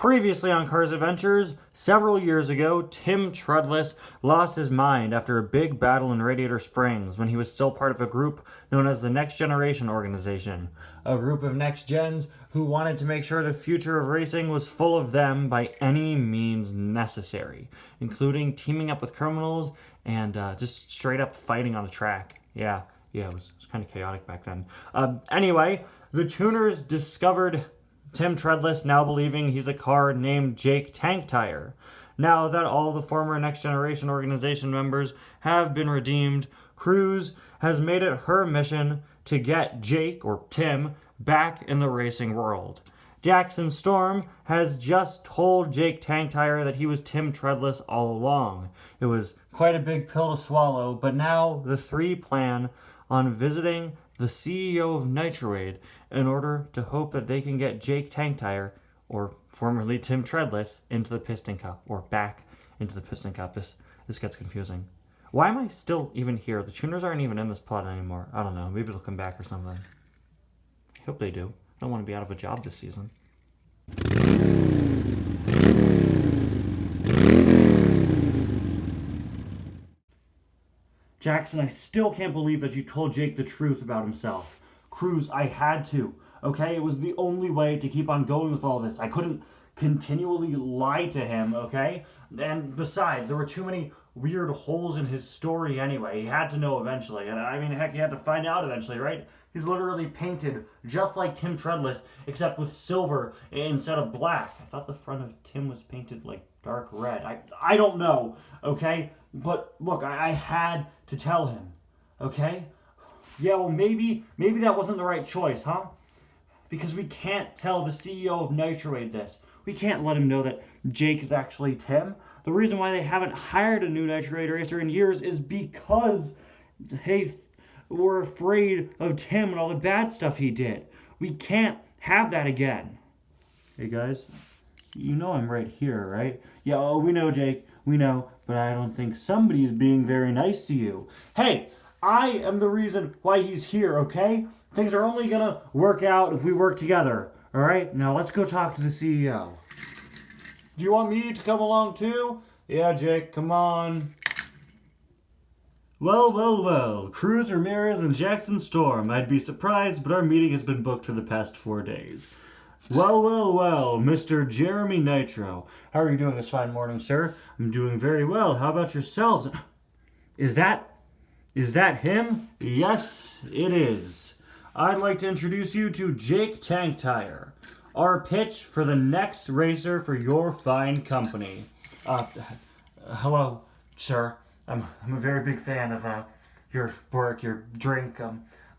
Previously on Cars Adventures, several years ago, Tim Treadless lost his mind after a big battle in Radiator Springs when he was still part of a group known as the Next Generation Organization. A group of next gens who wanted to make sure the future of racing was full of them by any means necessary, including teaming up with criminals and just straight up fighting on the track. Yeah, it was kind of chaotic back then. Anyway, the tuners discovered Tim Treadless, now believing he's a car named Jake Tank Tire. Now that all the former Next Generation Organization members have been redeemed, Cruz has made it her mission to get Jake, or Tim, back in the racing world. Jackson Storm has just told Jake Tank Tire that he was Tim Treadless all along. It was quite a big pill to swallow, but now the three plan on visiting the CEO of Nitroades in order to hope that they can get Jake Tank Tire, or formerly Tim Treadless, into the Piston Cup, or back into the Piston Cup. This gets confusing. Why am I still even here? The tuners aren't even in this plot anymore. I don't know. Maybe they'll come back or something. I hope they do. I don't want to be out of a job this season. Jackson, I still can't believe that you told Jake the truth about himself. Cruz, I had to, okay? It was the only way to keep on going with all this. I couldn't continually lie to him, okay? And besides, there were too many weird holes in his story anyway. He had to know eventually. And I mean, heck, he had to find out eventually, right? He's literally painted just like Tim Treadless, except with silver instead of black. I thought the front of Tim was painted like dark red. I don't know, okay? But look, I had to tell him, okay? Yeah, well, maybe that wasn't the right choice, huh? Because we can't tell the CEO of Nitroades this. We can't let him know that Jake is actually Tim. The reason why they haven't hired a new Nitroades racer in years is because they were afraid of Tim and all the bad stuff he did. We can't have that again. Hey, guys, you know I'm right here, right? Yeah, oh, we know, Jake. We know, but I don't think somebody's being very nice to you. Hey, I am the reason why he's here, okay? Things are only gonna work out if we work together, all right? Now let's go talk to the CEO. Do you want me to come along too? Yeah, Jake, come on. Well, Cruz, Ramirez, and Jackson Storm. I'd be surprised, but our meeting has been booked for the past 4 days. Well, Mr. Jeremy Nitro. How are you doing this fine morning, sir? I'm doing very well. How about yourselves? Is that him? Yes, it is. I'd like to introduce you to Jake Tank Tire, our pitch for the next racer for your fine company. Hello, sir. I'm a very big fan of your work, your drink,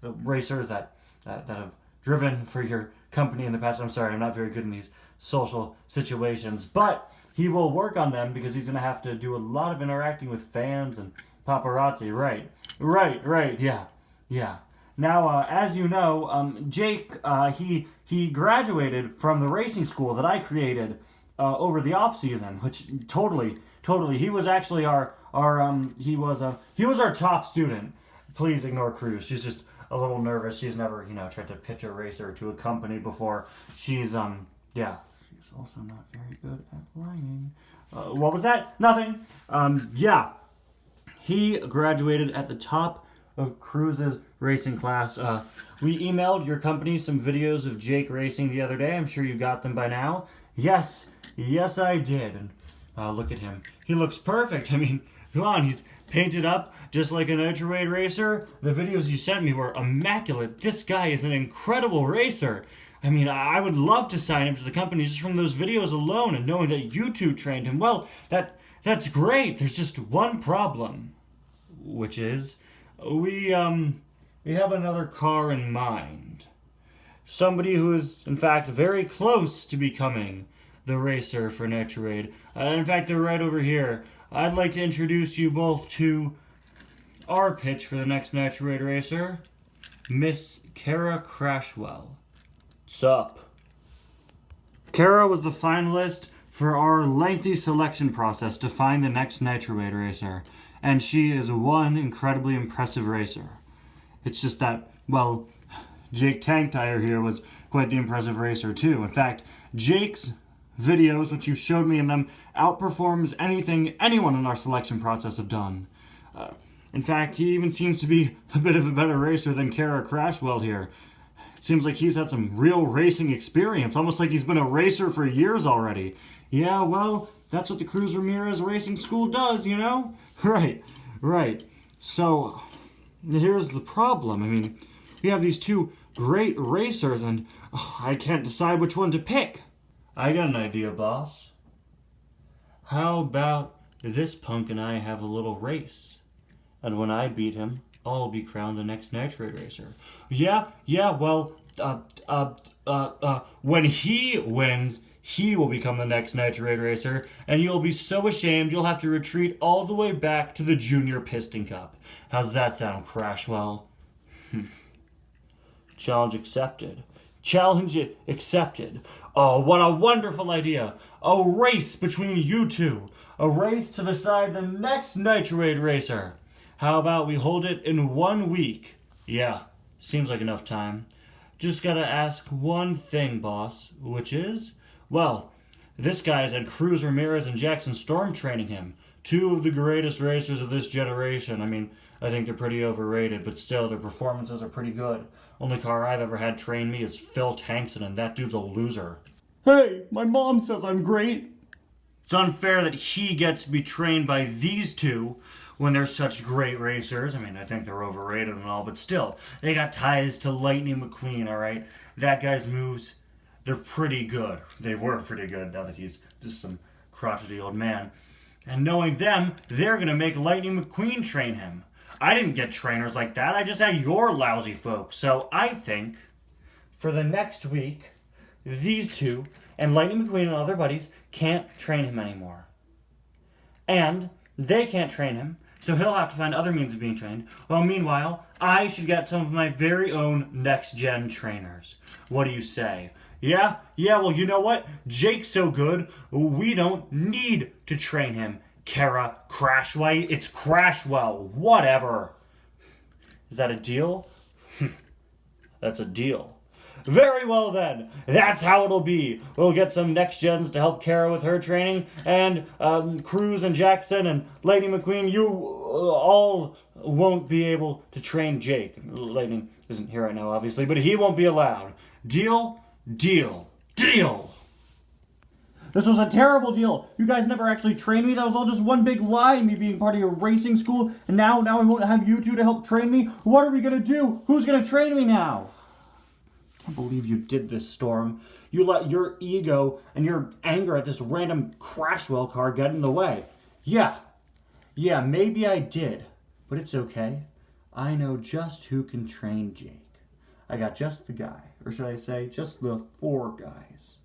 the racers that have driven for your company in the past. I'm sorry, I'm not very good in these social situations, but he will work on them because he's going to have to do a lot of interacting with fans and paparazzi. Right, yeah. Now, as you know, Jake, he graduated from the racing school that I created over the off season, which totally, he was actually he was our top student. Please ignore Cruz. She's just a little nervous. She's never, tried to pitch a racer to a company before. She's also not very good at lying. What was that? Nothing. He graduated at the top of Cruz's racing class. We emailed your company some videos of Jake racing the other day. I'm sure you got them by now. Yes, I did. And look at him. He looks perfect. I mean, come on, he's painted up just like a Nitroades racer. The videos you sent me were immaculate. This guy is an incredible racer. I mean, I would love to sign him to the company just from those videos alone, and knowing that you two trained him. Well, that's great. There's just one problem, which is we have another car in mind. Somebody who is, in fact, very close to becoming the racer for Nitroades. In fact, they're right over here. I'd like to introduce you both to our pitch for the next Nitroades racer, Miss Kara Crashwell. Sup? Kara was the finalist for our lengthy selection process to find the next Nitroades racer, and she is one incredibly impressive racer. It's just that, well, Jake Tank Tire here was quite the impressive racer too. In fact, Jake's videos, which you showed me in them, outperforms anything anyone in our selection process have done. In fact, he even seems to be a bit of a better racer than Kara Crashwell here. It seems like he's had some real racing experience, almost like he's been a racer for years already. Yeah, well, that's what the Cruz Ramirez Racing School does, you know? Right. So, here's the problem. I mean, we have these two great racers, and I can't decide which one to pick. I got an idea, boss. How about this punk and I have a little race? And when I beat him, I'll be crowned the next Nitroade racer. Yeah, well, when he wins, he will become the next Nitroade racer, and you'll be so ashamed you'll have to retreat all the way back to the Junior Piston Cup. How's that sound, Crashwell? Challenge accepted. Oh, what a wonderful idea. A race between you two. A race to decide the next Nitroade racer. How about we hold it in 1 week? Yeah, seems like enough time. Just gotta ask one thing, boss, which is, well, this guy's had Cruz Ramirez and Jackson Storm training him. Two of the greatest racers of this generation. I mean, I think they're pretty overrated, but still, their performances are pretty good. Only car I've ever had train me is Phil Tankson, and that dude's a loser. Hey, my mom says I'm great. It's unfair that he gets to be trained by these two when they're such great racers. I mean, I think they're overrated and all, but still, they got ties to Lightning McQueen, all right? That guy's moves, they're pretty good. They were pretty good now that he's just some crotchety old man. And knowing them, they're going to make Lightning McQueen train him. I didn't get trainers like that. I just had your lousy folks. So I think for the next week, these two and Lightning McQueen and all their buddies can't train him anymore. And they can't train him, so he'll have to find other means of being trained. Well, meanwhile, I should get some of my very own next-gen trainers. What do you say? Yeah, well, you know what? Jake's so good, we don't need to train him. Kara Crashwell, it's Crashwell, whatever. Is that a deal? That's a deal. Very well then, that's how it'll be. We'll get some next gens to help Kara with her training, and Cruz and Jackson and Lightning McQueen, you all won't be able to train Jake. Lightning isn't here right now, obviously, but he won't be allowed. Deal? Deal. This was a terrible deal. You guys never actually trained me. That was all just one big lie, me being part of your racing school, and now I won't have you two to help train me. What are we gonna do? Who's gonna train me now? I can't believe you did this, Storm. You let your ego and your anger at this random Crashwell car get in the way. Yeah, maybe I did, but it's okay. I know just who can train Jake. I got just the guy, or should I say, just the 4 guys.